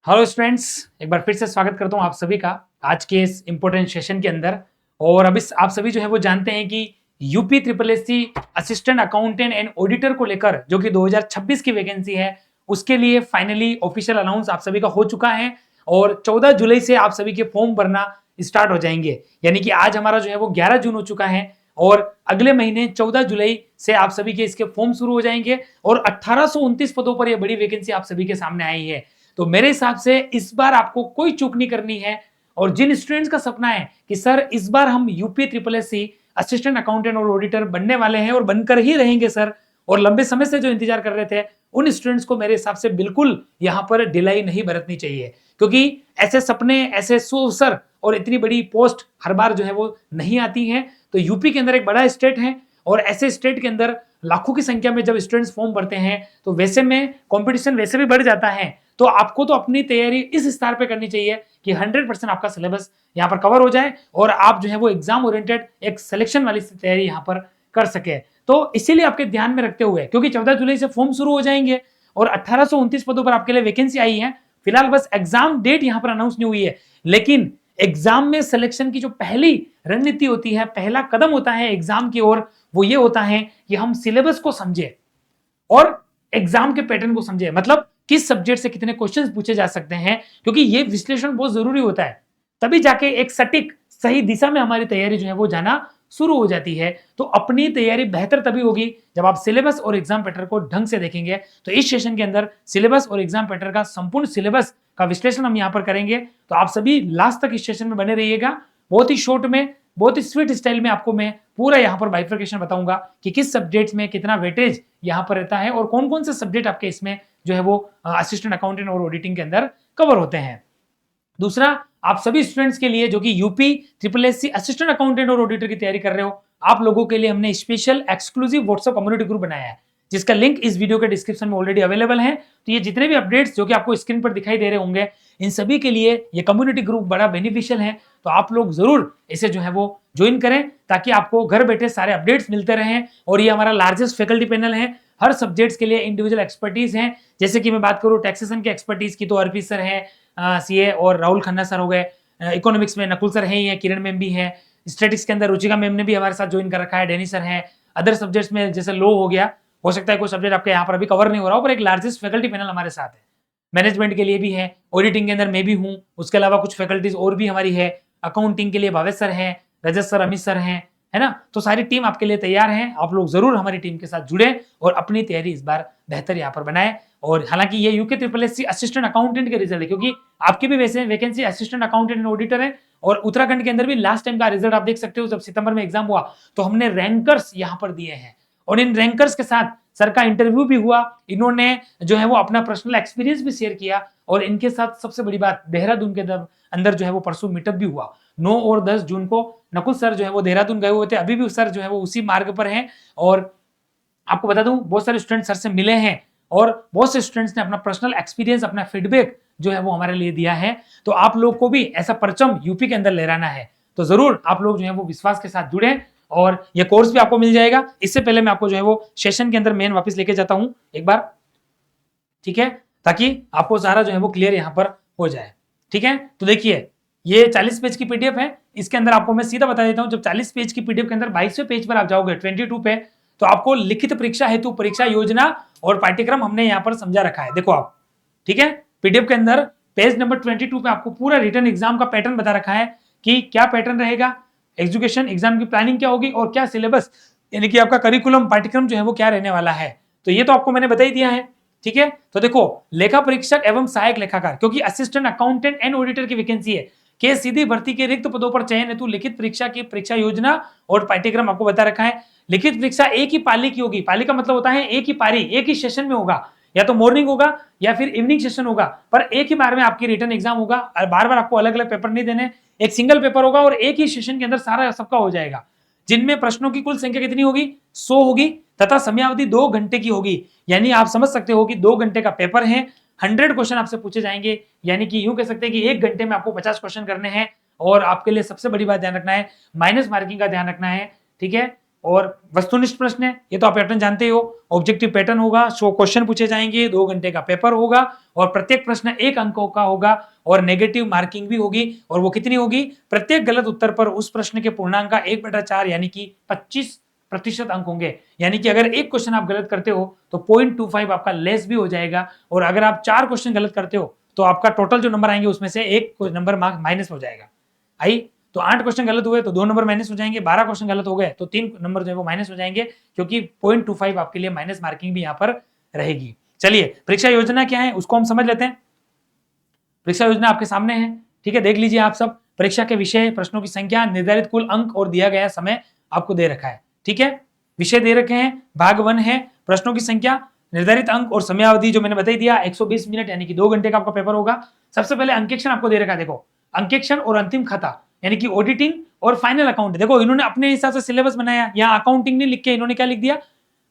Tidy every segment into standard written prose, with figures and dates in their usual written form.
Hello students, एक बार फिर से स्वागत करता हूं आप सभी का आज के इस इंपॉर्टेंट सेशन के अंदर। और अभी आप सभी जो है वो जानते हैं कि UP triple S C assistant accountant and auditor को लेकर जो कि 2026 की वैकेंसी है उसके लिए फाइनली ऑफिशियल अनाउंस आप सभी का हो चुका है और 14 जुलाई से आप सभी के फॉर्म भरना स्टार्ट हो जाएंगे। यानी कि आज हमारा जो है वो 11 जून हो चुका है और अगले महीने 14 जुलाई से आप सभी के इसके फॉर्म शुरू हो जाएंगे और 1829 पदों पर यह बड़ी वैकेंसी आप सभी के सामने आई है। तो मेरे हिसाब से इस बार आपको कोई चूक नहीं करनी है। और जिन स्टूडेंट्स का सपना है कि सर इस बार हम UP triple S C assistant accountant और ऑडिटर बनने वाले हैं और बनकर ही रहेंगे सर, और लंबे समय से जो इंतजार कर रहे थे, उन स्टूडेंट्स को मेरे हिसाब से बिल्कुल यहां पर ढिलाई नहीं बरतनी चाहिए, क्योंकि ऐसे सपने, ऐसे सुअवसर और इतनी बड़ी पोस्ट हर बार जो है वो नहीं आती है। तो यूपी के अंदर एक बड़ा स्टेट है और ऐसे स्टेट के अंदर लाखों की संख्या में जब स्टूडेंट्स फॉर्म भरते हैं तो वैसे में कंपटीशन वैसे भी बढ़ जाता है। तो आपको तो अपनी तैयारी इस स्तर पे करनी चाहिए कि 100% आपका सिलेबस यहाँ पर कवर हो जाए और आप जो है वो एग्जाम ओरिएंटेड एक सिलेक्शन वाली तैयारी यहाँ पर कर सके। तो इसीलिए आपके ध्यान में रखते हुए, क्योंकि 14 जुलाई से फॉर्म शुरू हो जाएंगे और 1829 पदों पर आपके लिए वैकेंसी आई है। फिलहाल बस एग्जाम डेट यहाँ पर अनाउंस नहीं हुई है, लेकिन एग्जाम में सिलेक्शन की जो पहली रणनीति होती है, पहला कदम होता है एग्जाम की ओर, वो ये होता है कि हम सिलेबस को समझे और एग्जाम के पैटर्न को समझे। मतलब किस सब्जेक्ट से कितने क्वेश्चंस पूछे जा सकते हैं, क्योंकि ये विश्लेषण बहुत जरूरी होता है, तभी जाके एक सटीक सही दिशा में हमारी तैयारी जो है वो जाना शुरू हो जाती है। तो अपनी तैयारी बेहतर तभी होगी जब आप सिलेबस और एग्जाम पैटर्न को ढंग से देखेंगे। तो इस सेशन के अंदर सिलेबस और एग्जाम पैटर्न का संपूर्ण सिलेबस का विश्लेषण हम यहाँ पर करेंगे। तो आप सभी लास्ट तक इस सेशन में बने रहिएगा। बहुत ही शॉर्ट में, बहुत ही स्वीट स्टाइल में आपको मैं पूरा यहाँ पर बाइफर्केशन बताऊंगा कि किस सब्जेक्ट में कितना वेटेज यहाँ पर रहता है और कौन कौन से सब्जेक्ट आपके इसमें जो है वो असिस्टेंट अकाउंटेंट और ऑडिटिंग के अंदर कवर होते हैं। दूसरा, आप सभी स्टूडेंट्स के लिए जो कि UP triple S C assistant accountant और ऑडिटर की तैयारी कर रहे हो, आप लोगों के लिए हमने special exclusive WhatsApp community group बनाया है, जिसका लिंक इस वीडियो के डिस्क्रिप्शन में ऑलरेडी अवेलेबल है। तो ये जितने भी अपडेट्स जो कि आपको स्क्रीन पर दिखाई दे रहे होंगे, इन सभी के लिए ये कम्युनिटी ग्रुप बड़ा बेनिफिशियल है। तो आप लोग जरूर इसे जो है वो ज्वाइन करें, ताकि आपको घर बैठे सारे अपडेट्स मिलते रहें। और ये हमारा लार्जेस्ट फैकल्टी पैनल है, हर सब्जेक्ट्स के लिए इंडिविजुअल एक्सपर्टीज हैं। जैसे कि मैं बात करूं टैक्सेशन के एक्सपर्टीज की, तो अर्पित सर है सीए और राहुल खन्ना सर हो गए। इकोनॉमिक्स में नकुल सर हैं, किरण मैम भी है। स्टैटिक्स के अंदर रुचिका मैम ने भी हमारे साथ ज्वाइन कर रखा है, डेनी सर है। अदर सब्जेक्ट्स में जैसे लो हो गया, हो सकता है कोई सब्जेक्ट आपके यहाँ पर अभी कवर नहीं हो रहा हो, पर एक लार्जेस्ट फैकल्टी पैनल हमारे साथ है। मैनेजमेंट के लिए भी है, ऑडिटिंग के अंदर मैं भी हूँ, उसके अलावा कुछ फैकल्टीज और भी हमारी है। अकाउंटिंग के लिए भावेश सर है, रजत सर, अमित सर हैं, है ना। तो सारी टीम आपके लिए तैयार है। आप लोग जरूर हमारी टीम के साथ जुड़े और अपनी तैयारी इस बार बेहतर यहाँ पर बनाए। और हालांकि ये UK triple S C assistant accountant के रिजल्ट है, क्योंकि आपकी भी वैसे vacancy assistant accountant and auditor है। और उत्तराखंड के अंदर भी लास्ट टाइम का रिजल्ट आप देख सकते हो, जब सितंबर में एग्जाम हुआ तो हमने रैंकर्स यहाँ पर दिए हैं और इन रैंकर्स के साथ सर का इंटरव्यू भी हुआ। इन्होंने जो है वो अपना पर्सनल एक्सपीरियंस भी शेयर किया और इनके साथ सबसे बड़ी बात, देहरादून के अंदर जो है वो परसों मीटअप भी हुआ। 9 और 10 जून को नकुल सर जो है वो देहरादून गए हुए थे, अभी भी सर जो है वो उसी मार्ग पर हैं। और आपको बता दूं, बहुत सारे स्टूडेंट सर से मिले हैं और बहुत से स्टूडेंट्स ने अपना पर्सनल एक्सपीरियंस, अपना फीडबैक जो है वो हमारे लिए दिया है। तो आप लोग को भी ऐसा परचम यूपी के अंदर लहराना है, तो जरूर आप लोग जो है वो विश्वास के साथ जुड़े और ये कोर्स भी आपको मिल जाएगा। इससे पहले मैं आपको जो है वो सेशन के अंदर मेन वापस लेके जाता हूं एक बार, ठीक है, ताकि आपको सारा जो है वो क्लियर यहाँ पर हो जाए। ठीक है, तो देखिए ये 40 पेज की पीडीएफ है। इसके अंदर आपको मैं सीधा बता देता हूं, जब 40 पेज की पीडीएफ के अंदर 22वें पेज पर आप जाओगे 22 पे, तो आपको लिखित परीक्षा हेतु परीक्षा योजना और पाठ्यक्रम हमने यहाँ पर समझा रखा है। देखो आप, ठीक है, पीडीएफ के अंदर पेज नंबर 22 पे आपको पूरा रिटर्न एग्जाम का पैटर्न बता रखा है कि क्या पैटर्न रहेगा, एजुकेशन एग्जाम की प्लानिंग क्या होगी और क्या सिलेबस, यानी कि आपका करिकुलम, पाठ्यक्रम जो है वो क्या रहने वाला है। तो ये तो आपको मैंने बता ही दिया है। ठीक है, तो देखो लेखा परीक्षक एवं सहायक लेखाकार, क्योंकि असिस्टेंट अकाउंटेंट एंड ऑडिटर की वैकेंसी है, के सीधी भर्ती के रिक्त पदों पर चयन हेतु लिखित परीक्षा की परीक्षा योजना और पाठ्यक्रम आपको बता रखा है। लिखित परीक्षा एक ही पाली की होगी, पाली का मतलब होता है एक ही पारी, एक ही सेशन में होगा, या तो मॉर्निंग होगा या फिर इवनिंग सेशन होगा, पर एक ही बार में आपकी रिटर्न एग्जाम होगा। बार बार आपको अलग अलग पेपर नहीं देने, एक सिंगल पेपर होगा और एक ही सेशन के अंदर सारा सबका हो जाएगा, जिनमें प्रश्नों की कुल संख्या कितनी होगी, 100 होगी तथा समयावधि 2 घंटे की होगी। यानी आप समझ सकते हो कि 2 घंटे का पेपर है, 100 क्वेश्चन आपसे पूछे जाएंगे। यानी कि यूं कह सकते हैं कि 1 घंटे में आपको 50 क्वेश्चन करने हैं। और आपके लिए सबसे बड़ी बात ध्यान रखना है, माइनस मार्किंग का ध्यान रखना है। ठीक है, और वस्तुनिष्ठ प्रश्न है, ये तो आप पैटर्न जानते ही हो। ऑब्जेक्टिव पैटर्न होगा, 100 क्वेश्चन पूछे जाएंगे, 2 घंटे का पेपर होगा और प्रत्येक प्रश्न 1 अंकों का होगा और नेगेटिव मार्किंग भी होगी। और वो कितनी होगी? प्रत्येक गलत उत्तर पर उस प्रश्न के पूर्णांक का 1/4 यानी कि 25% अंक होंगे। यानी कि अगर एक क्वेश्चन आप गलत करते हो तो 0.25 आपका लेस भी हो जाएगा, और अगर आप 4 क्वेश्चन गलत करते हो तो आपका टोटल जो नंबर आएंगे उसमें से 1 नंबर माइनस हो जाएगा। आई तो 8 क्वेश्चन गलत हुए तो 2 नंबर माइनस हो जाएंगे, 12 क्वेश्चन गलत हो गए तो 3 नंबर जो है वो माइनस हो जाएंगे, क्योंकि 0.25 आपके लिए माइनस मार्किंग भी यहाँ पर रहेगी। चलिए, परीक्षा योजना क्या है उसको हम समझ लेते हैं। परीक्षा योजना आपके सामने है, ठीक है, देख लीजिए आप सब। परीक्षा के विषय, प्रश्नों की संख्या, निर्धारित कुल अंक और दिया गया समय आपको दे रखा है, ठीक है। विषय दे रखे हैं, भाग 1 है, प्रश्नों की संख्या, निर्धारित अंक और समयावधि जो मैंने बता दिया 120 मिनट यानी कि 2 घंटे का आपका पेपर होगा। सबसे पहले अंकेक्षण आपको दे रखा है, देखो अंकेक्षण और अंतिम खाता यानी कि ऑडिटिंग और फाइनल अकाउंट। देखो इन्होंने अपने हिसाब से सिलेबस बनाया, यहाँ अकाउंटिंग नहीं लिख के इन्होंने क्या लिख दिया,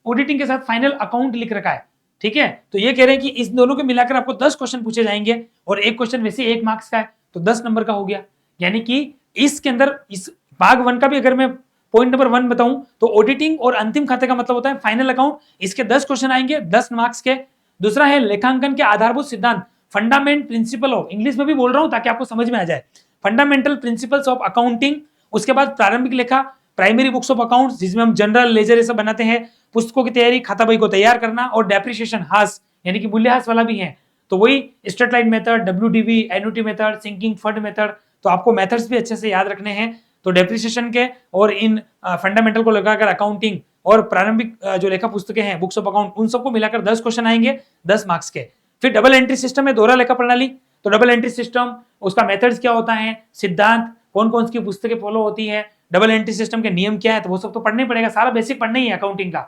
ऑडिटिंग के साथ फाइनल अकाउंट लिख रखा है, ठीक है। तो ये कह रहे हैं कि इस दोनों को मिलाकर आपको 10 क्वेश्चन पूछे जाएंगे और एक क्वेश्चन वैसे 1 मार्क्स का है तो 10 नंबर का हो गया। यानी कि इसके अंदर इस भाग 1 का भी अगर मैं पॉइंट नंबर 1 बताऊं तो ऑडिटिंग और अंतिम खाते का मतलब होता है फाइनल अकाउंट, इसके 10 क्वेश्चन आएंगे 10 मार्क्स के। दूसरा है लेखांकन के आधारभूत सिद्धांत, फंडामेंट प्रिंसिपल ऑफ, इंग्लिश में भी बोल रहा हूं ताकि आपको समझ में आ जाए, फंडामेंटल प्रिंसिपल्स ऑफ अकाउंटिंग। उसके बाद प्रारंभिक लेखा, प्राइमरी बुक्स ऑफ अकाउंट्स जिसमें हम जनरल लेजर ये सब बनाते हैं, पुस्तकों की तैयारी, खाता बही को तैयार करना, और डेप्रिसिएशन हास यानी कि मूल्यह्रास वाला भी है। तो वही straight line method, WDV, annuity method, sinking fund method, तो आपको मेथड्स भी अच्छे से याद रखने हैं। तो डेप्रिसिएशन के और इन फंडामेंटल को लगाकर अकाउंटिंग और प्रारंभिक जो लेखा पुस्तकें हैं बुक्स ऑफ अकाउंट, उन सबको मिलाकर 10 क्वेश्चन आएंगे 10 मार्क्स के। फिर डबल एंट्री सिस्टम है, दोहरा लेखा प्रणाली। तो डबल एंट्री सिस्टम, उसका मेथड्स क्या होता है, सिद्धांत, कौन कौन सी पुस्तकें फॉलो होती है, डबल एंट्री सिस्टम के नियम क्या है, तो वो सब तो पढ़ना ही पड़ेगा, सारा बेसिक पढ़ना ही है अकाउंटिंग का।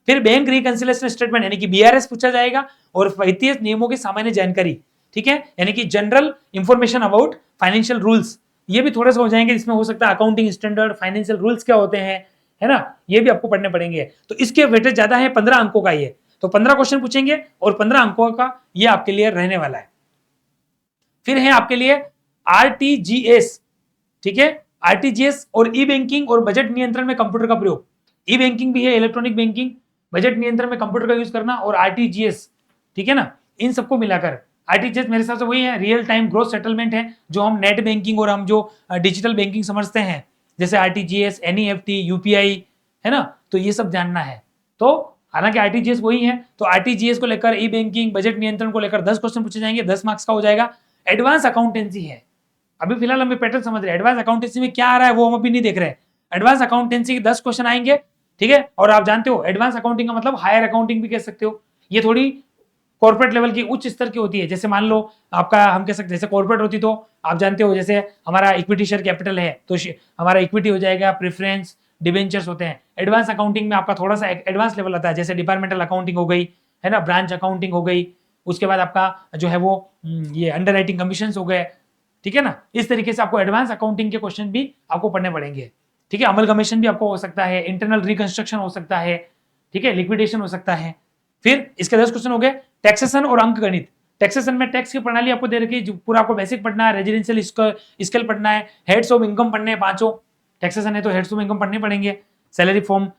फिर बैंक रिकंसिलिएशन स्टेटमेंट यानी कि BRS पूछा जाएगा, और वित्तीय नियमों की सामान्य जानकारी, ठीक है, यानी कि general information about financial rules, ये भी थोड़े से हो जाएंगे, इसमें हो सकता है अकाउंटिंग स्टैंडर्ड, फाइनेंशियल रूल्स क्या होते हैं, है ना, ये भी आपको पढ़ने पड़ेंगे। तो इसके वेटेज ज्यादा है, 15 अंकों का ये, तो 15 क्वेश्चन पूछेंगे और 15 अंकों का ये आपके लिए रहने वाला है। फिर है आपके लिए RTGS, ठीक है, RTGS और ई बैंकिंग और बजट नियंत्रण में कंप्यूटर का प्रयोग। ई बैंकिंग भी है, इलेक्ट्रॉनिक बैंकिंग, बजट नियंत्रण में कंप्यूटर का यूज करना, और RTGS, ठीक है ना, इन सबको मिलाकर RTGS मेरे हिसाब से वही है, रियल टाइम ग्रोथ सेटलमेंट है, जो हम नेट बैंकिंग और हम जो डिजिटल बैंकिंग समझते हैं, जैसे RTGS, NEFT, UPI, है ना, तो ये सब जानना है। तो हालांकि RTGS वही है, तो RTGS को लेकर, ई बैंकिंग, बजट नियंत्रण को लेकर 10 क्वेश्चन पूछे जाएंगे, 10 मार्क्स का हो जाएगा। एडवांस अकाउंटेंसी है, अभी फिलहाल हमें पैटर्न समझ रहे हैं, एडवांस अकाउंटेंसी में क्या आ रहा है वो हम अभी नहीं देख रहे हैं। एडवांस अकाउंटेंसी के 10 क्वेश्चन आएंगे, ठीक है, और आप जानते हो एडवांस अकाउंटिंग का मतलब हायर अकाउंटिंग भी कह सकते हो, ये थोड़ी कॉर्पोरेट लेवल की उच्च स्तर की होती है। जैसे मान लो आपका, हम कह सकते हैं जैसे कॉर्पोरेट होती तो आप जानते हो, जैसे हमारा इक्विटी शेयर कैपिटल है तो हमारा इक्विटी हो जाएगा, प्रेफरेंस, डिबेंचर्स होते हैं। एडवांस अकाउंटिंग में आपका थोड़ा सा एडवांस लेवल आता है, जैसे डिपार्टमेंटल अकाउंटिंग हो गई, है ना, ब्रांच अकाउंटिंग हो गई, उसके बाद आपका जो है वो ये अंडरराइटिंग कमीशन हो गए, ठीक है ना। इस तरीके से आपको एडवांस अकाउंटिंग के क्वेश्चन भी आपको पढ़ने पड़ेंगे, ठीक है। अमलगमेशन भी आपको हो सकता है, इंटरनल रिकंस्ट्रक्शन हो सकता है, ठीक है, लिक्विडेशन हो सकता है। फिर इसके 10 क्वेश्चन हो गए। टैक्सेशन और अंक गणित, टैक्सेशन में टैक्स की प्रणाली आपको दे रखी है, पूरा आपको बेसिक पढ़ना है, रेजिडेंशियल स्केल पढ़ना है, हेड्स ऑफ इनकम पढ़ने हैं, 5 टैक्सेशन है तो हेड्स ऑफ इनकम पढ़ने पड़ेंगे, salary from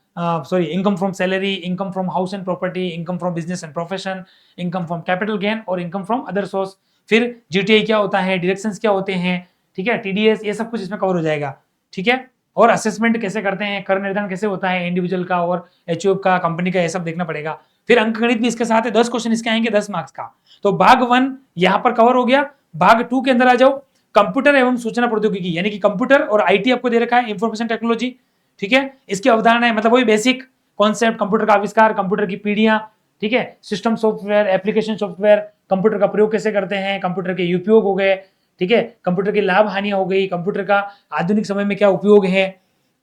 income from salary, income from house and property, income from business and profession, income from capital gain और इनकम फ्रॉम अदर सोर्स। फिर GTI क्या होता है, डिडक्शंस क्या होते हैं, ठीक है, TDS, ये सब कुछ इसमें कवर हो जाएगा, ठीक है। और असेसमेंट कैसे करते हैं, कर निर्धारण कैसे होता है इंडिविजुअल का और HUF का, कंपनी का, ये सब देखना पड़ेगा। फिर अंक गणित भी इसके साथ है, 10 क्वेश्चन इसके आएंगे 10 मार्क्स का। तो भाग 1 यहाँ पर कवर हो गया। भाग 2 के अंदर आ जाओ, कंप्यूटर एवं सूचना प्रौद्योगिकी यानी कि कंप्यूटर और IT आपको दे रखा है, इंफॉर्मेशन टेक्नोलॉजी, ठीक है। इसकी अवधारणा है, मतलब वही बेसिक कॉन्सेप्ट, कंप्यूटर का आविष्कार, कंप्यूटर की पीढ़ियां, ठीक है, system software, application software, computer का प्रयोग कैसे करते हैं, कंप्यूटर के उपयोग हो गए, ठीक है, कंप्यूटर की लाभ हानियां हो गई, कंप्यूटर का आधुनिक समय में क्या उपयोग है,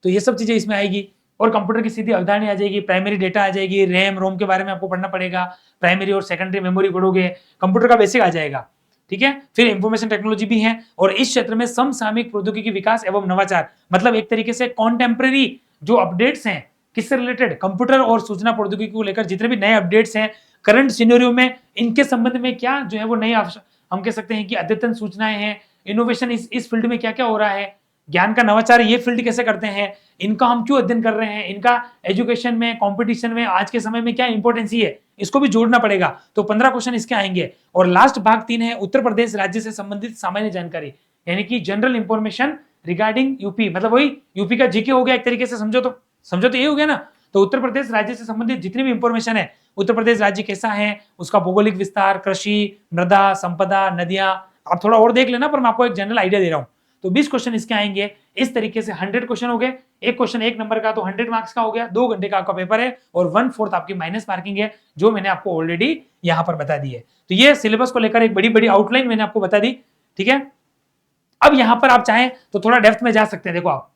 तो ये सब चीजें इसमें आएगी। और कंप्यूटर की सीधी अवधारणा आ जाएगी, प्राइमरी डेटा आ जाएगी, रैम रोम के बारे में आपको पढ़ना पड़ेगा, प्राइमरी और सेकेंडरी मेमोरी पढ़ोगे, कंप्यूटर का बेसिक आ जाएगा, ठीक है। फिर इंफॉर्मेशन टेक्नोलॉजी भी है, और इस क्षेत्र में समसामयिक प्रौद्योगिकी विकास एवं नवाचार, मतलब एक तरीके से कॉन्टेम्पररी जो अपडेट्स हैं, किससे रिलेटेड, कंप्यूटर और सूचना प्रौद्योगिकी को लेकर जितने भी नए अपडेट्स हैं करंट सिनेरियो में, इनके संबंध में क्या जो है वो नए, हम कह सकते हैं कि अद्यतन सूचनाएं हैं, इनोवेशन इस फील्ड में क्या क्या हो रहा है, ज्ञान का नवाचार ये फील्ड कैसे करते हैं, इनका हम क्यों अध्ययन कर रहे हैं, इनका एजुकेशन में, कंपटीशन में आज के समय में क्या इंपॉर्टेंस है, इसको भी जोड़ना पड़ेगा। तो 15 क्वेश्चन इसके आएंगे। और लास्ट भाग 3 है उत्तर प्रदेश राज्य से संबंधित सामान्य जानकारी, यानी कि जनरल इंफॉर्मेशन रिगार्डिंग यूपी, मतलब वही यूपी का जीके हो गया एक तरीके से, समझो तो ये हो गया ना। तो उत्तर प्रदेश राज्य से संबंधित जितनी भी इंफॉर्मेशन है, उत्तर प्रदेश राज्य कैसा है, उसका भौगोलिक विस्तार, कृषि, मृदा संपदा, नदियां, आप थोड़ा और देख लेना, पर मैं आपको एक जनरल आइडिया दे रहा हूं। तो 20 क्वेश्चन इसके आएंगे। इस तरीके से 100 क्वेश्चन हो गए, एक क्वेश्चन 1 नंबर का, तो 100 मार्क्स का हो गया, 2 घंटे का आपका पेपर है, और 1/4 आपकी माइनस मार्किंग है, जो मैंने आपको ऑलरेडी यहां पर बता दी है। तो ये सिलेबस को लेकर एक बड़ी बड़ी आउटलाइन मैंने आपको बता दी, ठीक है। अब यहां पर आप चाहें तो थोड़ा डेप्थ में जा सकते हैं। देखो आप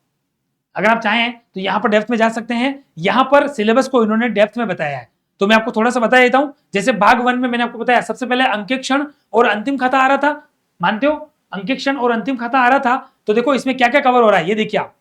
अगर आप चाहें तो यहां पर डेप्थ में जा सकते हैं, यहां पर सिलेबस को इन्होंने डेप्थ में बताया है। तो मैं आपको थोड़ा सा बता देता हूं। जैसे भाग 1 में मैंने आपको बताया, सबसे पहले अंकेक्षण और अंतिम खाता आ रहा था, मानते हो, अंकेक्षण और अंतिम खाता आ रहा था। तो देखो इसमें क्या क्या कवर हो रहा है, ये देखिए आप,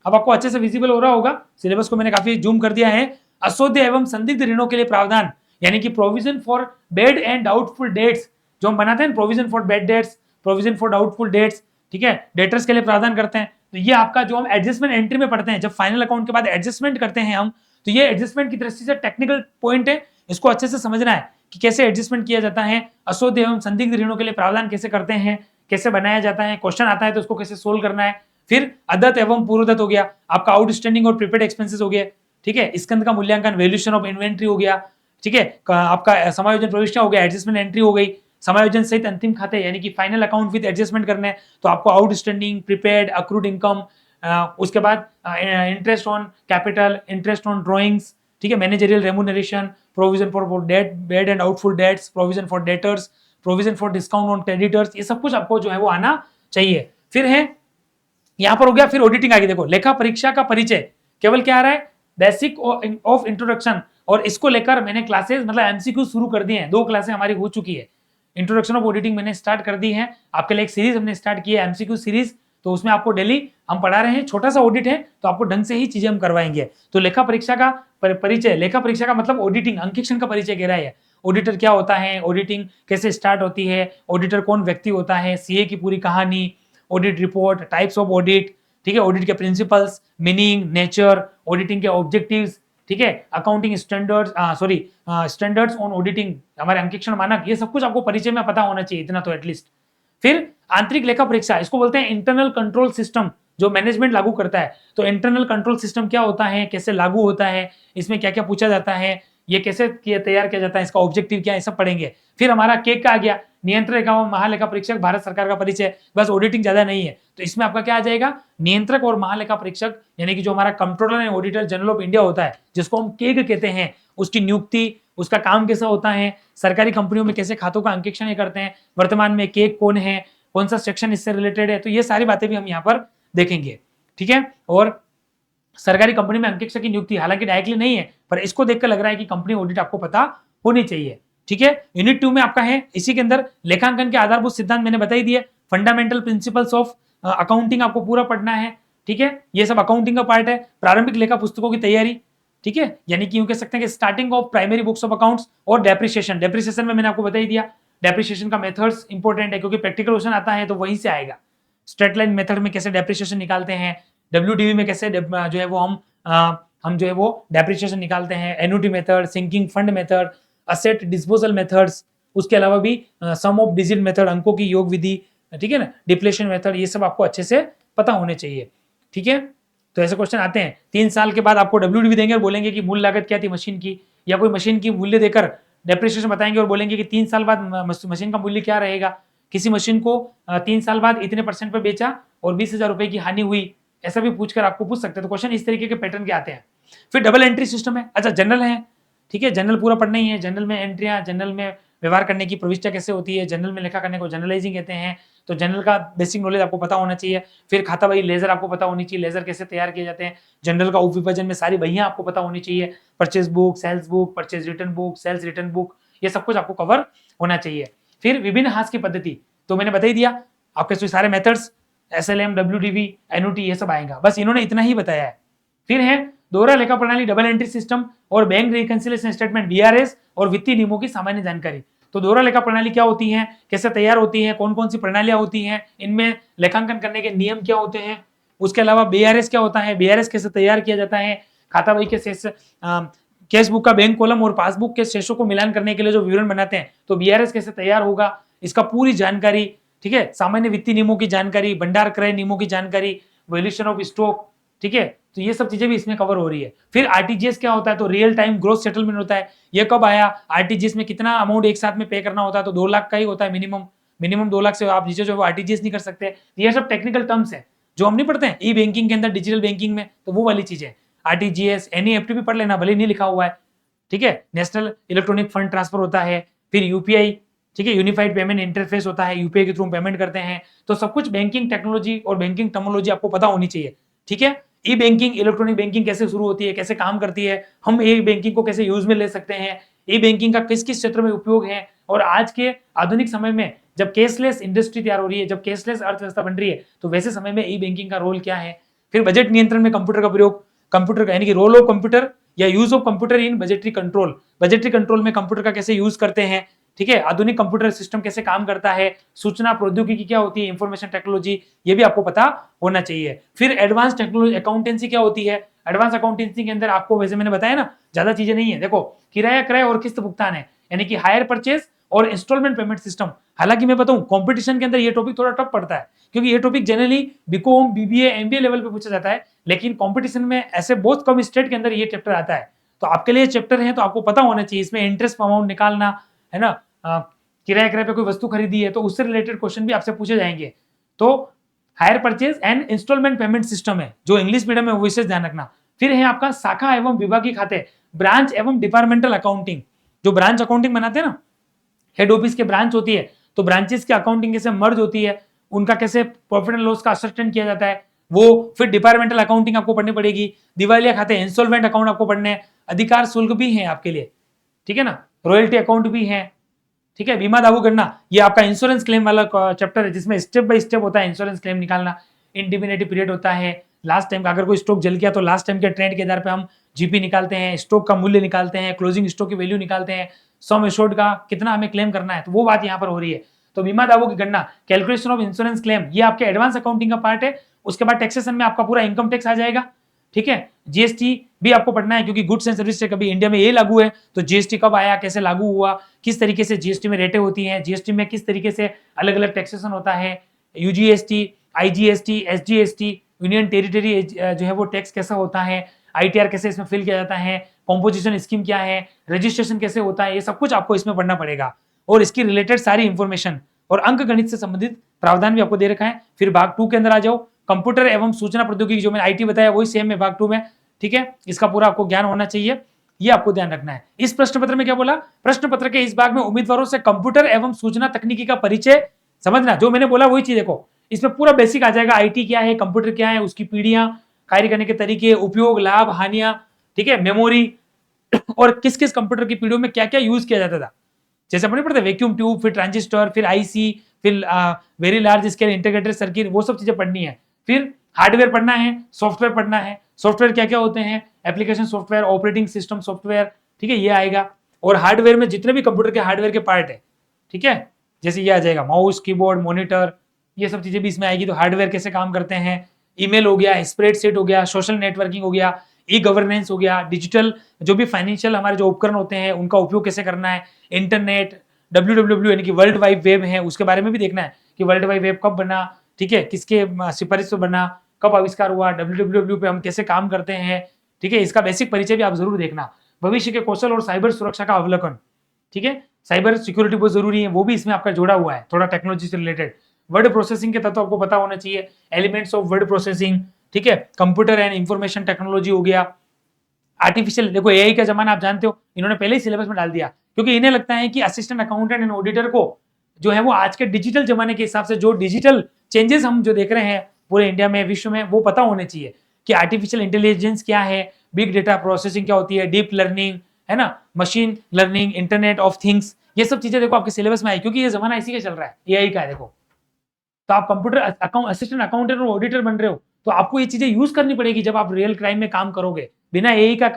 अब आपको अच्छे से विजिबल हो रहा होगा। सिलेबस को मैंने काफी जूम कर दिया है। अशोध्य एवं संदिग्ध ऋणों के लिए प्रावधान, यानी कि provision for bed and doubtful debts, जो हम बनाते हैं provision for bad debts, provision for doubtful debts, ठीक है, डेटर्स के लिए प्रावधान करते हैं। तो ये आपका जो हम एडजस्टमेंट एंट्री में पढ़ते हैं, जब फाइनल अकाउंट के बाद एडजस्टमेंट करते हैं हम, तो ये एडजस्टमेंट की दृष्टि से टेक्निकल पॉइंट है, इसको अच्छे से समझना है कि कैसे एडजस्टमेंट किया जाता है। अशोध्य एवं संदिग्ध ऋणों के लिए प्रावधान कैसे करते हैं, कैसे बनाया जाता है, क्वेश्चन आता है तो उसको कैसे सोल्व करना है। फिर अदत्त एवं पूर्वदत्त हो गया, आपका आउटस्टैंडिंग और प्रीपेड एक्सपेंसेस हो गया, ठीक है, स्कंद का मूल्यांकन, वैल्यूएशन ऑफ इन्वेंट्री हो गया, ठीक है, आपका समायोजन प्रविष्टियां हो गया, एडजस्टमेंट एंट्री हो गई, समायोजन सहित अंतिम खाते यानी कि फाइनल अकाउंट विद एडजस्टमेंट करने हैं, तो आपको आउटस्टैंडिंग, प्रीपेड, अक्रूड इनकम, उसके बाद interest on capital, interest on drawings, ठीक है, managerial remuneration, provision for debt bad and doubtful debts, provision for debtors, provision for discount on creditors, ये सब कुछ आपको जो है वो आना चाहिए। फिर है यहां पर हो गया, फिर ऑडिटिंग आ गई। देखो लेखा परीक्षा का परिचय केवल क्या आ रहा है, बेसिक ऑफ इंट्रोडक्शन, और इसको लेकर मैंने क्लासेस मतलब एमसीक्यू शुरू कर दिए हैं, 2 क्लासें हमारी हो चुकी है। इंट्रोडक्शन ऑफ ऑडिटिंग मैंने स्टार्ट कर दी है, आपके लिए एक सीरीज हमने स्टार्ट की है एमसीक्यू सीरीज, तो उसमें आपको डेली हम पढ़ा रहे हैं, छोटा सा ऑडिट है तो आपको ढंग से ही चीजें हम करवाएंगे। तो लेखा परीक्षा का परिचय, लेखा परीक्षा का मतलब ऑडिटिंग, अंकेक्षण का परिचय कह रहा है, ऑडिटर क्या होता है, ऑडिटिंग कैसे स्टार्ट होती है, ऑडिटर कौन व्यक्ति होता है, सीए की पूरी कहानी, audit report, types of audit, ठीक है, ऑडिट के प्रिंसिपल्स, मीनिंग, नेचर, ऑडिटिंग के ऑब्जेक्टिव्स, ठीक है, accounting standards, standards on auditing, हमारे अंकेक्षण मानक, ये सब कुछ आपको परिचय में पता होना चाहिए, इतना तो एटलीस्ट। फिर आंतरिक लेखा परीक्षा, इसको बोलते हैं इंटरनल कंट्रोल सिस्टम, जो मैनेजमेंट लागू करता है। तो इंटरनल कंट्रोल सिस्टम क्या होता है, कैसे लागू होता है, इसमें क्या क्या पूछा जाता है, ये कैसे तैयार किया जाता है, इसका ऑब्जेक्टिव क्या है, सब पढ़ेंगे। फिर हमारा केक का आ गया, नियंत्रक एवं महालेखा परीक्षक, भारत सरकार का परिचय, बस ऑडिटिंग ज्यादा नहीं है, तो इसमें आपका क्या आ जाएगा, नियंत्रक और महालेखा परीक्षक, यानी कि जो हमारा controller and auditor general of India होता है, जिसको हम केग कहते हैं, उसकी नियुक्ति, उसका काम कैसा होता है, सरकारी कंपनियों में कैसे खातों का अंकेक्षण करते हैं, वर्तमान में केग कौन है, कौन सा सेक्शन इससे रिलेटेड है, तो ये सारी बातें भी हम यहाँ पर देखेंगे, ठीक है। और सरकारी कंपनी में अंकेक्षक की नियुक्ति हालांकि डायरेक्टली नहीं है, पर इसको देखकर लग रहा है कि कंपनी ऑडिट आपको पता होनी चाहिए, ठीक है। यूनिट 2 में आपका है, इसी के अंदर लेखांकन के आधारभूत सिद्धांत मैंने बता ही दिए, फंडामेंटल प्रिंसिपल्स ऑफ अकाउंटिंग आपको पूरा पढ़ना है, ठीक है, ये सब अकाउंटिंग का पार्ट है। प्रारंभिक लेखा पुस्तकों की तैयारी, ठीक है, यानी कि यूं कह सकते हैं कि starting of primary books of accounts, और डेप्रिसिएशन, डेप्रिसिएशन में मैंने आपको बता ही दिया, डेप्रिसिएशन का मेथड्स इंपॉर्टेंट है क्योंकि प्रैक्टिकल क्वेश्चन आता है तो वहीं से आएगा। स्ट्रेट लाइन मेथड में कैसे डेप्रिसिएशन निकालते हैं, डब्ल्यूडीवी में कैसे जो है वो हम जो है वो डेप्रिसिएशन निकालते हैं, annuity method, sinking fund method, asset disposal methods, उसके अलावा भी सम ऑफ डिजिट मेथड, अंकों की योग विधि, ठीक है ना, डिप्लेशन मेथड, ये सब आपको अच्छे से पता होने चाहिए, ठीक है। तो ऐसे क्वेश्चन आते हैं, 3 साल के बाद आपको डब्ल्यूडीवी देंगे और बोलेंगे कि मूल लागत क्या थी मशीन की, या कोई मशीन की मूल्य देकर डेप्रिसिएशन बताएंगे और बोलेंगे कि 3 साल बाद मशीन का मूल्य क्या रहेगा, किसी मशीन को 3 साल बाद इतने % पर बेचा और 20,000 रुपए की हानि हुई, ऐसा भी पूछकर आपको पूछ सकते हैं। तो क्वेश्चन इस तरीके के पैटर्न के आते हैं। फिर डबल एंट्री सिस्टम है, अच्छा जनरल है, ठीक है, जनरल पूरा पढ़ना ही है। जनरल में एंट्रियां, जनरल में व्यवहार करने की प्रविष्टियां कैसे होती है, जनरल में लेखा करने को जनरलाइजिंग कहते हैं, तो जनरल का बेसिक नॉलेज आपको पता होना चाहिए। फिर खाता बही लेजर आपको पता होनी चाहिए, लेजर कैसे तैयार किए जाते हैं। जनरल का उपविभाजन में सारी बहियां आपको पता होनी चाहिए, purchase book, sales book, purchase return book, sales return book, ये सब कुछ आपको कवर होना चाहिए। फिर विभिन्न हाथ की पद्धति, तो मैंने बता ही दिया आपके सारे मेथड्स, SLM, WDV, एन्युटी, ये सब आएगा, बस इन्होंने इतना ही बताया है। फिर है दोहरा लेखा प्रणाली, डबल एंट्री सिस्टम और बैंक रिकंसिलिएशन स्टेटमेंट, BRS, और वित्तीय नियमों की सामान्य जानकारी। तो दोहरा लेखा प्रणाली क्या होती है, कैसे तैयार होती है, कौन कौन सी प्रणालियां होती हैं, इनमें लेखांकन करने के नियम क्या होते हैं, उसके अलावा बीआरएस क्या होता है, बीआरएस कैसे तैयार किया जाता है, खाता बही के शेष, कैश बुक का बैंक कॉलम और पासबुक के शेषों को मिलान करने के लिए जो विवरण बनाते हैं, तो बीआरएस कैसे तैयार होगा, इसका पूरी जानकारी, ठीक है। सामान्य वित्तीय नियमों की जानकारी, भंडार क्रय नियमों की जानकारी, वैल्यूएशन ऑफ स्टॉक, ठीक है। तो ये सब चीजें भी इसमें कवर हो रही है। फिर आरटीजीएस क्या होता है, तो रियल टाइम ग्रोस सेटलमेंट होता है। ये कब आया, आरटीजीएस में कितना अमाउंट एक साथ में पे करना होता है, तो 2 लाख का ही होता है मिनिमम 2 लाख से आप नीचे जो वो आरटीजीएस नहीं कर सकते। ये सब टेक्निकल टर्म्स है जो हम नहीं पढ़ते हैं ई बैंकिंग के अंदर, डिजिटल बैंकिंग में, तो वो वाली चीजें। आरटीजीएस, एनईएफटी भी पढ़ लेना, भले नहीं लिखा हुआ है, ठीक है। नेशनल इलेक्ट्रॉनिक फंड ट्रांसफर होता है। फिर यूपीआई, ठीक है, यूनिफाइड पेमेंट इंटरफेस होता है, यूपीआई के थ्रू पेमेंट करते हैं। तो सब कुछ बैंकिंग टेक्नोलॉजी और बैंकिंग टर्मिनोलॉजी आपको पता होनी चाहिए, ठीक है। ई बैंकिंग, इलेक्ट्रॉनिक बैंकिंग कैसे शुरू होती है, कैसे काम करती है, हम ई बैंकिंग को कैसे यूज में ले सकते हैं, ई बैंकिंग का किस किस क्षेत्र में उपयोग है, और आज के आधुनिक समय में जब कैशलेस इंडस्ट्री तैयार हो रही है, जब कैशलेस अर्थव्यवस्था बन रही है, तो वैसे समय में ई बैंकिंग का रोल क्या है। फिर बजट नियंत्रण में कंप्यूटर का प्रयोग, कंप्यूटर का यानी कि रोल ऑफ कंप्यूटर या use of computer in budgetary control, budgetary control में कंप्यूटर का कैसे यूज करते हैं, ठीक है। आधुनिक कंप्यूटर सिस्टम कैसे काम करता है, सूचना प्रौद्योगिकी क्या होती है, इंफॉर्मेशन टेक्नोलॉजी, ये भी आपको पता होना चाहिए। फिर एडवांस टेक्नोलॉजी अकाउंटेंसी क्या होती है, एडवांस अकाउंटेंसी के अंदर आपको, वैसे मैंने बताया ना, ज्यादा चीजें नहीं है। देखो, किराया क्रय और किस्त भुगतान है, यानी कि हायर परचेज और इंस्टॉलमेंट पेमेंट सिस्टम। हालांकि मैं बताऊं कंपटीशन के अंदर ये टॉपिक थोड़ा टफ पड़ता है, क्योंकि ये topic generally BCom, BBA, MBA level पे पूछा जाता है, लेकिन कंपटीशन में ऐसे बहुत कम स्टेट के अंदर ये चैप्टर आता है। तो आपके लिए चैप्टर है तो आपको पता होना चाहिए, इसमें इंटरेस्ट अमाउंट निकालना है ना, किराया क्रय पे कोई वस्तु खरीदी है तो उससे रिलेटेड क्वेश्चन भी आपसे पूछे जाएंगे। तो hire purchase and instalment payment system है, जो इंग्लिश मीडियम में, वो विशेष ध्यान रखना। फिर है आपका शाखा एवं विभागीय खाते, ब्रांच एवं डिपार्टमेंटल अकाउंटिंग। जो ब्रांच अकाउंटिंग बनाते हैं ना, हेड ऑफिस के ब्रांच होती है, तो ब्रांचेस की अकाउंटिंग कैसे मर्ज होती है, उनका कैसे प्रॉफिट एंड लॉस का असिस्टेंट किया जाता है, वो। फिर डिपार्टमेंटल अकाउंटिंग आपको पढ़नी पड़ेगी, दिवालिया खाते, इंस्टॉलमेंट अकाउंट आपको पढ़ने हैं, अधिकार शुल्क भी है आपके लिए, ठीक है ना, रॉयल्टी अकाउंट भी है, ठीक है। बीमा दावो गणना, ये आपका इंश्योरेंस क्लेम वाला चैप्टर है, जिसमें स्टेप बाय स्टेप होता है इंश्योरेंस क्लेम निकालना। इंडिमिनिटी पीरियड होता है, लास्ट टाइम का अगर कोई स्टॉक जल गया तो लास्ट टाइम के ट्रेंड के आधार पे हम जीपी निकालते हैं, स्टॉक का मूल्य निकालते हैं, क्लोजिंग स्टॉक की वैल्यू निकालते हैं, सम एश्योर्ड का कितना हमें क्लेम करना है, तो वो बात यहाँ पर हो रही है। तो बीमा दावों की गणना, कैलकुलेशन ऑफ इंश्योरेंस क्लेम, ये आपके एडवांस अकाउंटिंग का पार्ट है। उसके बाद टैक्सेशन में आपका पूरा इनकम टैक्स आ जाएगा, ठीक है। जीएसटी भी आपको पढ़ना है, क्योंकि गुड्स एंड सर्विस टैक्स अभी इंडिया में ये लागू है, तो जीएसटी कब आया, कैसे लागू हुआ, किस तरीके से जीएसटी में रेटें होती हैं, जीएसटी में किस तरीके से अलग अलग टैक्सेशन होता है, यूजीएसटी, आईजीएसटी, एसजीएसटी, यूनियन टेरिटरी जो है वो टैक्स कैसा होता है, आईटीआर कैसे इसमें फिल किया जाता है, कॉम्पोजिशन स्कीम क्या है, रजिस्ट्रेशन कैसे होता है, ये सब कुछ आपको इसमें पढ़ना पड़ेगा। और इसकी रिलेटेड सारी इंफॉर्मेशन और अंक गणित से संबंधित प्रावधान भी आपको दे रखा है। फिर भाग 2 के अंदर आ जाओ, कंप्यूटर एवं सूचना प्रौद्योगिकी, जो मैंने आईटी बताया वही सेम है भाग 2 में, ठीक है। इसका पूरा आपको ज्ञान होना चाहिए, ये आपको ध्यान रखना है। इस प्रश्न पत्र में क्या बोला, प्रश्न पत्र के इस भाग में उम्मीदवारों से कंप्यूटर एवं सूचना तकनीकी का परिचय समझना, जो मैंने बोला वही चीज देखो, इसमें पूरा बेसिक आ जाएगा, आईटी क्या है, कंप्यूटर क्या है, उसकी पीढ़ियां, कार्य करने के तरीके, उपयोग, लाभ, हानियां, ठीक है, मेमोरी, और किस किस कंप्यूटर की पीढ़ियों में क्या क्या यूज किया जाता था। जैसे अपने पढ़ते वैक्यूम ट्यूब, फिर ट्रांजिस्टर, फिर आईसी, फिर very large scale integrated circuit, वो सब चीजें पढ़नी है। फिर हार्डवेयर पढ़ना है, सॉफ्टवेयर पढ़ना है, सॉफ्टवेयर क्या क्या होते हैं, application software, operating system software, ठीक है, ये आएगा। और हार्डवेयर में जितने भी कंप्यूटर के हार्डवेयर के पार्ट है, ठीक है, जैसे ये आ जाएगा माउस, कीबोर्ड, मॉनिटर, ये सब चीजें भी इसमें आएगी। तो हार्डवेयर कैसे काम करते हैं, ईमेल हो गया, स्प्रेडशीट हो गया, सोशल नेटवर्किंग हो गया, ई गवर्नेंस हो गया, डिजिटल जो भी फाइनेंशियल हमारे जो उपकरण होते हैं उनका उपयोग कैसे करना है, इंटरनेट, WWW यानी कि वर्ल्ड वाइड वेब है, उसके बारे में भी देखना है कि वर्ल्ड वाइड वेब कब बना, ठीक है, किसके सिफारिश से बना, कब आविष्कार हुआ, WWW पे हम कैसे काम करते हैं, ठीक है, इसका बेसिक परिचय भी आप जरूर देखना। भविष्य के कौशल और साइबर सुरक्षा का अवलोकन, ठीक है, साइबर सिक्योरिटी बहुत जरूरी है, वो भी इसमें आपका जोड़ा हुआ है थोड़ा टेक्नोलॉजी से रिलेटेड। वर्ड प्रोसेसिंग के तत्व आपको पता होना चाहिए, एलिमेंट्स ऑफ वर्ड प्रोसेसिंग, ठीक है, कंप्यूटर एंड इंफॉर्मेशन टेक्नोलॉजी हो गया, आर्टिफिशियल, देखो एआई का जमाना आप जानते हो, इन्होंने पहले ही सिलेबस में डाल दिया, क्योंकि इन्हें लगता है कि असिस्टेंट अकाउंटेंट एंड ऑडिटर को जो है वो आज के डिजिटल जमाने के हिसाब से जो डिजिटल चेंजेस हम जो देख रहे हैं पूरे इंडिया में, विश्व में, वो पता होने चाहिए कि आर्टिफिशियल इंटेलिजेंस क्या है, बिग डेटा प्रोसेसिंग क्या होती है, डीप लर्निंग है ना, machine learning, internet of things, ये सब चीजें देखो आपके सिलेबस में आई, क्योंकि ये जमाना इसी का चल रहा है, एआई का है। देखो, तो आप कंप्यूटर असिस्टेंट अकाउंटेंट और ऑडिटर बन रहे हो, तो आपको ये चीजें यूज करनी पड़ेगी जब आप रियल क्राइम में काम करोगे। बिना एआई का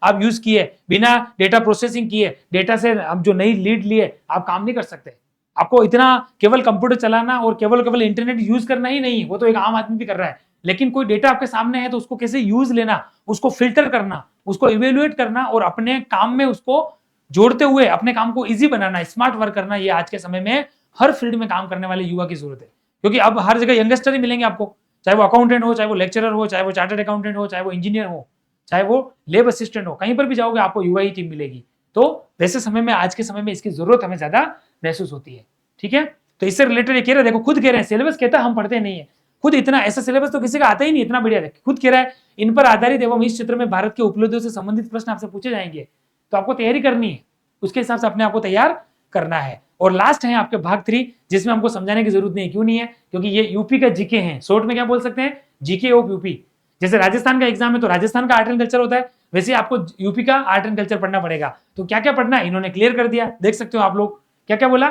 आप यूज किए, बिना डेटा प्रोसेसिंग किए, डेटा से आप जो नई लीड लिए, आप काम नहीं कर सकते। आपको इतना केवल कंप्यूटर चलाना और केवल इंटरनेट यूज करना ही नहीं, वो तो एक आम आदमी भी कर रहा है, लेकिन कोई डेटा आपके सामने है तो उसको कैसे यूज लेना, उसको फिल्टर करना, उसको इवेल्युएट करना और अपने काम में उसको जोड़ते हुए अपने काम को इजी बनाना, स्मार्ट वर्क करना, ये आज के समय में हर फील्ड में काम करने वाले युवा की जरूरत है। क्योंकि अब हर जगह यंगस्टर ही मिलेंगे आपको, चाहे वो अकाउंटेंट हो, चाहे वो लेक्चरर हो, चाहे वो चार्टर्ड अकाउंटेंट हो, चाहे वो इंजीनियर हो, चाहे वो लैब असिस्टेंट हो, कहीं पर भी जाओगे आपको युवा ही टीम मिलेगी। तो वैसे समय में, आज के समय में इसकी जरूरत हमें ज्यादा महसूस होती है। ठीक है, तो इससे रिलेटेड ये कह रहे हैं, देखो खुद कह रहे हैं, सिलेबस कहता है हम पढ़ते नहीं है, खुद इतना ऐसा सिलेबस तो किसी का आता ही नहीं, इतना बढ़िया है, खुद कह रहा है इन पर आधारित एवं इस क्षेत्र में भारत की उपलब्धियों से संबंधित प्रश्न आपसे पूछे जाएंगे, तो आपको तैयारी करनी है, उसके हिसाब से अपने आप को तैयार करना है। और लास्ट है आपके भाग 3, जिसमें हमको समझाने की जरूरत नहीं है। क्यों नहीं है? क्योंकि ये यूपी का जीके है, शॉर्ट में क्या बोल सकते हैं, जीके ऑफ यूपी। जैसे राजस्थान का एग्जाम है तो राजस्थान का आर्ट एंड कल्चर होता है, वैसे आपको यूपी का आर्ट एंड कल्चर पढ़ना पड़ेगा। तो क्या क्या पढ़ना है इन्होंने क्लियर कर दिया, देख सकते हो आप लोग। क्या क्या बोला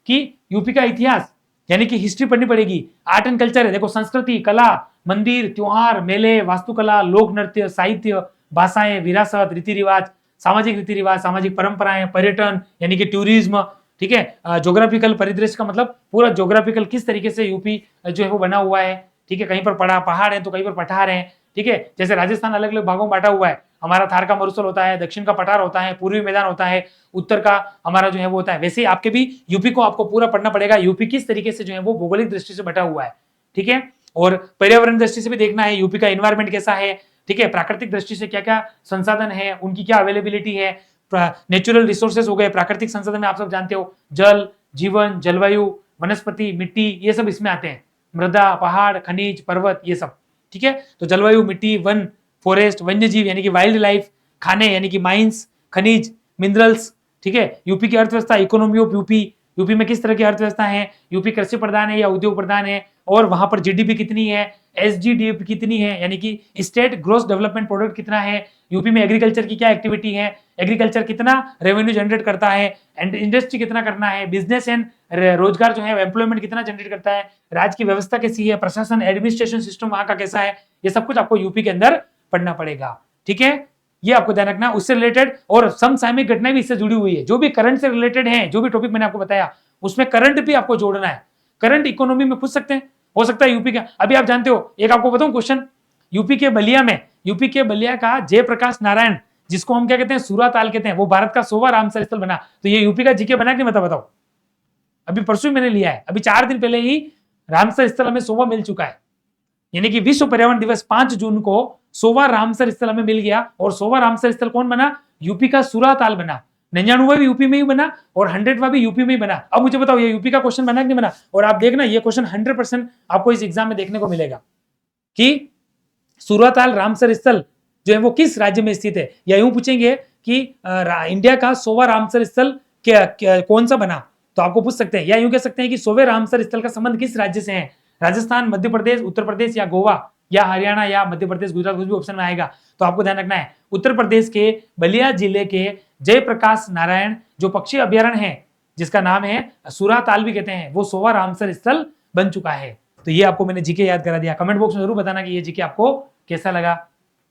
कि यूपी का इतिहास यानी कि हिस्ट्री पढ़नी पड़ेगी, आर्ट एंड कल्चर है, देखो संस्कृति, कला, मंदिर, त्योहार, मेले, वास्तुकला, लोक नृत्य, साहित्य, भाषाएं, विरासत, रीति रिवाज, सामाजिक रीति रिवाज, सामाजिक परंपराएं, पर्यटन यानी कि टूरिज्म, ठीक है, ज्योग्राफिकल परिदृश्य का मतलब पूरा ज्योग्राफिकल किस तरीके से यूपी जो है वो बना हुआ है। ठीक है, कहीं पर पहाड़ है तो कहीं पर पठार है। ठीक है, जैसे राजस्थान अलग अलग भागों में बांटा हुआ है, हमारा थार का मरुस्थल होता है, दक्षिण का पठार होता है, पूर्वी मैदान होता है, उत्तर का हमारा जो है वो होता है। वैसे ही आपके भी यूपी को आपको पूरा पढ़ना पड़ेगा, यूपी किस तरीके से जो है वो भौगोलिक दृष्टि से बटा हुआ है। ठीक है, और पर्यावरण दृष्टि से भी देखना है, यूपी का एनवायरमेंट कैसा है। ठीक है, प्राकृतिक दृष्टि से क्या क्या संसाधन है, उनकी क्या अवेलेबिलिटी है, नेचुरल रिसोर्सेज हो गए, प्राकृतिक संसाधन में आप सब जानते हो, जल, जीवन, जलवायु, वनस्पति, मिट्टी, ये सब इसमें आते हैं, मृदा, पहाड़, खनिज, पर्वत, ये सब। ठीक है, तो जलवायु, मिट्टी, वन, फॉरेस्ट, वन्य जीव यानी कि वाइल्ड लाइफ, खाने यानी कि माइंस, खनिज, मिनरल्स। ठीक है, यूपी की अर्थव्यवस्था, इकोनॉमी ऑफ यूपी, यूपी में किस तरह की अर्थव्यवस्था है, यूपी कृषि प्रधान है या उद्योग प्रधान है, और वहां पर जीडीपी कितनी है, एसजीडीपी कितनी है यानी कि स्टेट ग्रोस डेवलपमेंट प्रोडक्ट कितना है, यूपी में एग्रीकल्चर की क्या एक्टिविटी है, एग्रीकल्चर कितना रेवेन्यू जनरेट करता है, एंड इंडस्ट्री कितना करना है, बिजनेस एंड रोजगार जो है एम्प्लॉयमेंट कितना जनरेट करता है, राज्य की व्यवस्था कैसी है, प्रशासन एडमिनिस्ट्रेशन सिस्टम वहां का कैसा है, ये सब कुछ आपको यूपी के अंदर पढ़ना पड़ेगा। ठीक है, ये आपको ध्यान रखना। उससे रिलेटेड और समसामयिक घटनाएं भी इससे जुड़ी हुई है, जो भी करंट से रिलेटेड है, जो भी टॉपिक मैंने आपको बताया उसमें करंट भी आपको जोड़ना है। करंट इकोनॉमी में पूछ सकते हैं, हो सकता है यूपी का, अभी आप जानते हो, एक आपको बताऊं क्वेश्चन, यूपी के बलिया में, यूपी के बलिया का जयप्रकाश नारायण, जिसको हम क्या कहते हैं, सूराताल कहते हैं, वो भारत का 100वां रामसर स्थल बना। तो ये यूपी का जीके बना कि नहीं बताओ? अभी परसों मैंने लिया है, अभी 4 दिन पहले ही रामसर स्थल हमें 100वां मिल चुका है, यानी कि विश्व पर्यावरण दिवस 5 जून को 100वां रामसर स्थल हमें मिल गया। और 100वां रामसर स्थल कौन बना? यूपी का सूराताल बना। 99वां भी यूपी में ही बना और 100वां भी यूपी में ही बना। अब मुझे बताओ ये यूपी का क्वेश्चन बना कि नहीं बना? और आप देखना ये क्वेश्चन 100% आपको इस एग्जाम में देखने को मिलेगा कि सूराताल रामसर स्थल जो है वो किस राज्य में स्थित है, या यूं पूछेंगे कि इंडिया का 100वां रामसर स्थल कौन सा बना, तो आपको पूछ सकते हैं, या यूं कह सकते हैं कि 100वें रामसर स्थल का संबंध किस राज्य से है, राजस्थान, मध्य प्रदेश, उत्तर प्रदेश या गोवा या हरियाणा या मध्य प्रदेश, गुजरात, कुछ भी ऑप्शन में आएगा। तो आपको ध्यान रखना है उत्तर प्रदेश के बलिया जिले के जयप्रकाश नारायण जो पक्षी अभ्यारण्य है, जिसका नाम है सूराताल भी कहते हैं, वो 100वां रामसर स्थल बन चुका है। तो ये आपको मैंने जीके याद करा दिया। कमेंट बॉक्स में जरूर बताना कि ये जीके आपको कैसा लगा।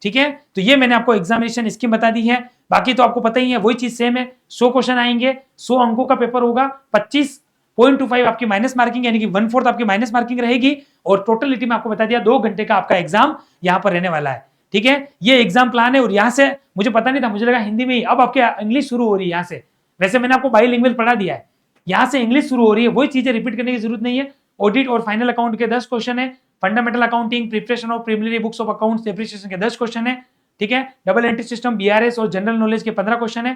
ठीक है, तो ये मैंने आपको एग्जामिनेशन स्कीम बता दी है। बाकी तो आपको पता ही है, वही चीज सेम है। 100 क्वेश्चन आएंगे, 100 अंकों का पेपर होगा, 25.25 आपकी माइनस मार्किंग यानी कि 1/4 आपकी माइनस मार्किंग रहेगी। और टोटलिटी में आपको बता दिया 2 घंटे का आपका एग्जाम यहाँ पर रहने वाला है। ठीक है, ये एग्जाम प्लान है। और यहाँ से मुझे पता नहीं था, मुझे लगा हिंदी में ही, अब आपके इंग्लिश शुरू हो रही है यहाँ से। वैसे मैंने आपको बाइलिंगुअल पढ़ा दिया है, यहाँ से इंग्लिश शुरू हो रही है। वही चीजें रिपीट करने की जरूरत नहीं है। ऑडिट और फाइनल अकाउंट के 10 क्वेश्चन है, fundamental accounting, preparation of preliminary books of accounts, depreciation के 10 क्वेश्चन है। ठीक है, डबल एंट्री सिस्टम, बीआरएस और जनरल नॉलेज के 15 क्वेश्चन है,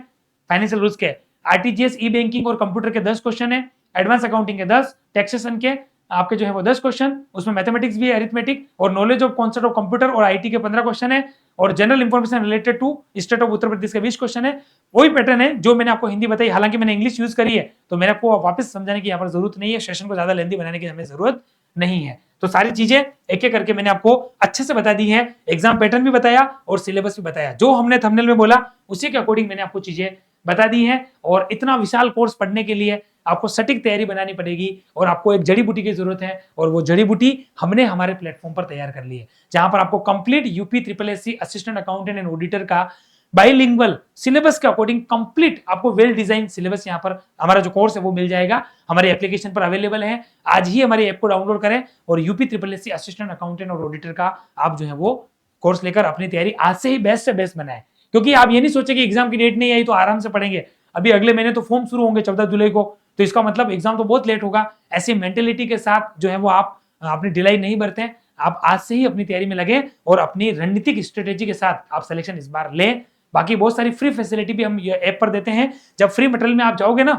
फाइनेंशियल रूल्स के, आरटीजीएस, ई बैंकिंग और कंप्यूटर के 10 क्वेश्चन है, एडवांस अकाउंटिंग के 10, टैक्सेशन के आपके जो है वो 10 क्वेश्चन, उसमें मैथमेटिक्स भी है, अरिथमेटिक और knowledge of concept of computer और आईटी के 15 क्वेश्चन है, और general information related to state of Uttar Pradesh के 20 क्वेश्चन है। वही पैटर्न है जो मैंने आपको हिंदी बताई, हालांकि मैंने इंग्लिश यूज करी है, तो मेरे को वापस समझाने की यहाँ पर जरूरत नहीं है, सेशन को ज्यादा लेंथी बनाने की हमें जरूरत नहीं है। तो सारी चीजें एक एक करके मैंने आपको अच्छे से बता दी है, एग्जाम पैटर्न भी बताया और सिलेबस भी बताया, जो हमने थंबनेल में बोला उसी के अकॉर्डिंग मैंने आपको चीजें बता दी है। और इतना विशाल कोर्स पढ़ने के लिए आपको सटीक तैयारी बनानी पड़ेगी, और आपको एक जड़ी बूटी की जरूरत है, और वो जड़ी बूटी हमने हमारे प्लेटफॉर्म पर तैयार कर ली है, जहां पर आपको complete UP SSSC assistant accountant and auditor का बाइलिंगुअल सिलेबस के अकॉर्डिंग कंप्लीट आपको वेल डिजाइन सिलेबस यहाँ पर हमारा जो कोर्स है वो मिल जाएगा, हमारे एप्लीकेशन पर अवेलेबल है। आज ही हमारी ऐप को डाउनलोड करें और UP triple SC assistant accountant और ऑडिटर का आप जो है वो कोर्स लेकर अपनी तैयारी आज से ही बेस्ट से बेस्ट बनाए। क्योंकि आप ये नहीं सोचे कि एग्जाम की डेट नहीं आई तो आराम से पढ़ेंगे, अभी अगले महीने तो फॉर्म शुरू होंगे 14 जुलाई को, तो इसका मतलब एग्जाम तो बहुत लेट होगा। ऐसी मेंटेलिटी के साथ जो है वो आप अपनी ढिलाई नहीं बरतें, आप आज से ही अपनी तैयारी में लगे और अपनी रणनीतिक स्ट्रेटेजी के साथ आप सिलेक्शन इस बार लें। बाकी बहुत सारी फ्री फैसिलिटी भी हम ये ऐप पर देते हैं। जब फ्री मटेरियल में आप जाओगे ना,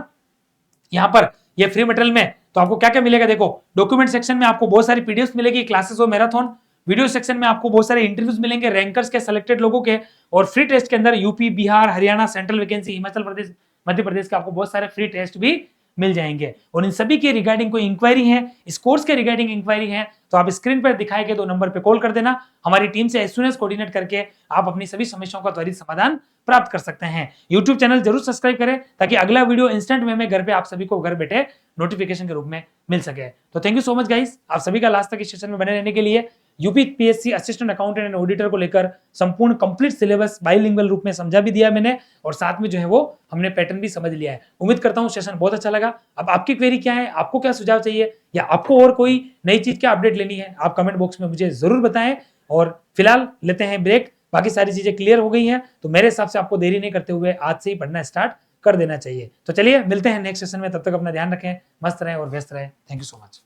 यहाँ पर ये फ्री मटेरियल में, तो आपको क्या क्या मिलेगा देखो, डॉक्यूमेंट सेक्शन में आपको बहुत सारी पीडीएफ मिलेगी, क्लासेस और मैराथन। वीडियो सेक्शन में आपको बहुत सारे इंटरव्यूज मिलेंगे रैंकर्स के, सिलेक्टेड लोगों के, और फ्री टेस्ट के अंदर UP, Bihar, Haryana, central vacancy, Himachal Pradesh, Madhya Pradesh के आपको बहुत सारे फ्री टेस्ट भी मिल जाएंगे। और इन सभी के रिगार्डिंग कोई इंक्वायरी है, इस कोर्स के रिगार्डिंग इंक्वायरी है, तो आप स्क्रीन पर दिखाए गए 2 नंबर पे कॉल कर देना, हमारी टीम से एज सून एज कोऑर्डिनेट करके आप अपनी सभी समस्याओं का त्वरित समाधान प्राप्त कर सकते हैं। यूट्यूब चैनल जरूर सब्सक्राइब करें ताकि अगला वीडियो इंस्टेंट में घर पे आप सभी को घर बैठे नोटिफिकेशन के रूप में मिल सके। तो thank you so much guys, आप सभी का लास्ट तक इस सेशन में बने रहने के लिए। UP PSC assistant accountant and auditor को लेकर संपूर्ण कंप्लीट सिलेबस बाइलिंगुअल रूप में समझा भी दिया मैंने, और साथ में जो है वो हमने पैटर्न भी समझ लिया है। उम्मीद करता हूं सेशन बहुत अच्छा लगा। अब आपकी क्वेरी क्या है, आपको क्या सुझाव चाहिए, या आपको और कोई नई चीज क्या अपडेट लेनी है, आप कमेंट बॉक्स में मुझे जरूर बताएं। और फिलहाल लेते हैं ब्रेक, बाकी सारी चीजें क्लियर हो गई हैं, तो मेरे हिसाब से आपको देरी नहीं करते हुए आज से ही पढ़ना स्टार्ट कर देना चाहिए। तो चलिए मिलते हैं नेक्स्ट सेशन में, तब तक अपना ध्यान रखें, मस्त रहें और व्यस्त रहें। Thank you so much.